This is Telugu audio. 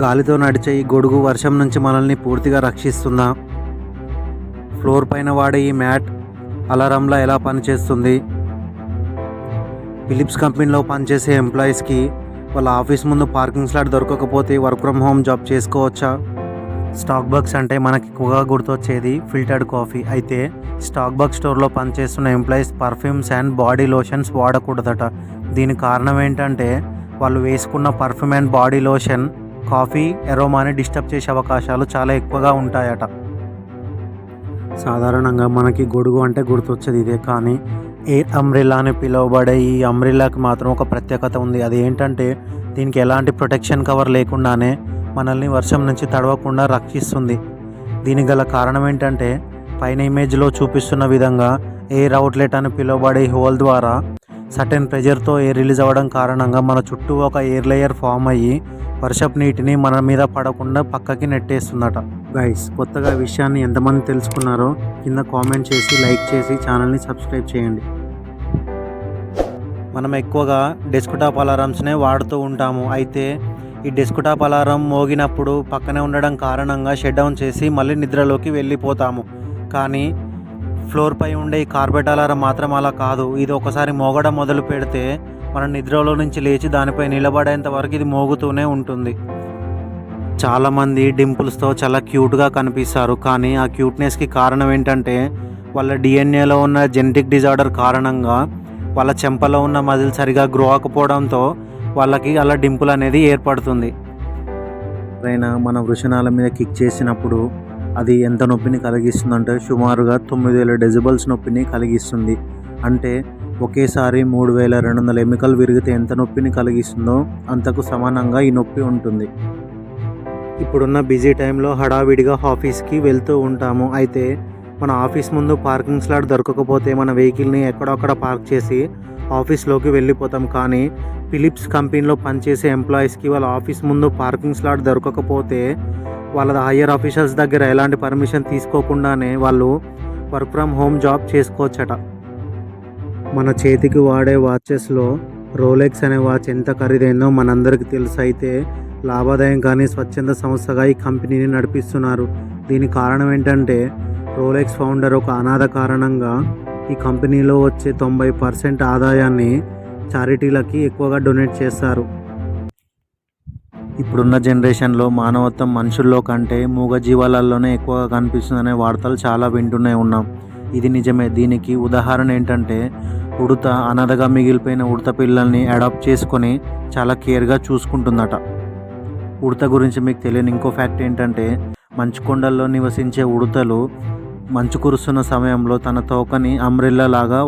గాలితో నడిచే ఈ గొడుగు వర్షం నుంచి మనల్ని పూర్తిగా రక్షిస్తుందా? ఫ్లోర్ పైన వాడే ఈ మ్యాట్ అలారంలా ఎలా పనిచేస్తుంది? ఫిలిప్స్ కంపెనీలో పనిచేసే ఎంప్లాయీస్కి వాళ్ళ ఆఫీస్ ముందు పార్కింగ్ స్లాట్ దొరకకపోతే వర్క్ ఫ్రమ్ హోమ్ జాబ్ చేసుకోవచ్చా? స్టాక్ బక్స్ అంటే మనకి ఎక్కువగా గుర్తొచ్చేది ఫిల్టర్డ్ కాఫీ. అయితే స్టాక్ బక్స్ స్టోర్లో పనిచేస్తున్న employees perfumes and body lotions వాడకూడదట. దీనికి కారణం ఏంటంటే వాళ్ళు వేసుకున్న perfume and body lotion coffee aroma disturb చేసే అవకాశాలు చాలా ఎక్కువగా ఉంటాయట. సాధారణంగా మనకి గొడుగు అంటే గుర్తొచ్చేది ఇదే, కానీ ఎయిర్ అంబ్రెల్లా అని పిలువబడే ఈ అంబ్రెల్లాకి మాత్రం ఒక ప్రత్యేకత ఉంది. అది ఏంటంటే దీనికి ఎలాంటి ప్రొటెక్షన్ కవర్ లేకుండానే మనల్ని వర్షం నుంచి తడవకుండా రక్షిస్తుంది. దీనికి గల కారణం ఏంటంటే పైన ఇమేజ్లో చూపిస్తున్న విధంగా ఎయిర్ అవుట్లెట్ అని పిలువబడే హోల్ ద్వారా సర్టెన్ ప్రెజర్తో ఎయిర్ రిలీజ్ అవ్వడం కారణంగా మన చుట్టూ ఒక ఎయిర్ లేయర్ ఫామ్ అయ్యి వర్షపు నీటిని మన మీద పడకుండా పక్కకి నెట్టేస్తుందట. గైస్, కొత్తగా విషయాన్ని ఎంతమంది తెలుసుకున్నారో కింద కామెంట్ చేసి లైక్ చేసి ఛానల్ని సబ్స్క్రైబ్ చేయండి. మనం ఎక్కువగా డెస్క్టాప్ అలారమ్స్నే వాడుతూ ఉంటాము. అయితే ఈ డెస్క్టాప్ అలారం మోగినప్పుడు పక్కనే ఉండడం కారణంగా షట్ డౌన్ చేసి మళ్ళీ నిద్రలోకి వెళ్ళిపోతాము. కానీ ఫ్లోర్ పై ఉండే ఈ కార్బెట్ అలారం మాత్రం అలా కాదు. ఇది ఒకసారి మోగడం మొదలు పెడితే మనం నిద్రలో నుంచి లేచి దానిపై నిలబడేంత వరకు ఇది మోగుతూనే ఉంటుంది. చాలామంది డింపుల్స్తో చాలా క్యూట్గా కనిపిస్తారు, కానీ ఆ క్యూట్నెస్కి కారణం ఏంటంటే వాళ్ళ డిఎన్ఏలో ఉన్న జెనెటిక్ డిజార్డర్ కారణంగా వాళ్ళ చెంపలో ఉన్న మజిల్ సరిగా గ్రో అవ్వకపోవడంతో వాళ్ళకి అలా డింపుల్ అనేది ఏర్పడుతుంది. ఎవరైనా మన వృషణాల మీద కిక్ చేసినప్పుడు అది ఎంత నొప్పిని కలిగిస్తుందంటే సుమారుగా 9000 డెసిబల్స్ నొప్పిని కలిగిస్తుంది. అంటే ఒకేసారి 3200 ఎముకలు విరిగితే ఎంత నొప్పిని కలిగిస్తుందో అంతకు సమానంగా ఈ నొప్పి ఉంటుంది. ఇప్పుడున్న బిజీ టైంలో హడావిడిగా ఆఫీస్కి వెళ్తూ ఉంటాము. అయితే మన ఆఫీస్ ముందు పార్కింగ్ స్లాట్ దొరకకపోతే మన వెహికల్ని ఎక్కడొక్కడ పార్క్ చేసి ఆఫీస్లోకి వెళ్ళిపోతాం. కానీ ఫిలిప్స్ కంపెనీలో పనిచేసే ఎంప్లాయీస్కి వాళ్ళ ఆఫీస్ ముందు పార్కింగ్ స్లాట్ దొరకకపోతే వాళ్ళ హయ్యర్ ఆఫీసర్స్ దగ్గర ఎలాంటి పర్మిషన్ తీసుకోకుండానే వాళ్ళు వర్క్ ఫ్రమ్ హోమ్ జాబ్ చేసుకోవచ్చట. మన చేతికి వాడే వాచెస్లో రోలెక్స్ అనే వాచ్ ఎంత ఖరీదైందో మనందరికీ తెలుసు. అయితే లాభాదాయం కానీ స్వచ్ఛంద సంస్థగా ఈ కంపెనీని నడిపిస్తున్నారు. దీనికి కారణం ఏంటంటే రోలెక్స్ ఫౌండర్ ఒక అనాథ కారణంగా ఈ కంపెనీలో వచ్చే 90% ఆదాయాన్ని చారిటీలకి ఎక్కువగా డొనేట్ చేస్తారు. ఇప్పుడున్న జనరేషన్లో మానవత్వం మనుషుల్లో కంటే మూగజీవాలలోనే ఎక్కువగా కనిపిస్తుందనే వార్తలు చాలా వింటూనే ఉన్నాం. ఇది నిజమే. దీనికి ఉదాహరణ ఏంటంటే ఉడత అనాథగా మిగిలిపోయిన ఉడత పిల్లల్ని అడాప్ట్ చేసుకొని చాలా కేర్గా చూసుకుంటుందట. ఉడత గురించి మీకు తెలియని ఇంకో ఫ్యాక్ట్ ఏంటంటే మంచు కొండల్లో నివసించే ఉడతలు మంచు కురుస్తున్న సమయంలో తన తోకని అంబ్రెల్లా లాగా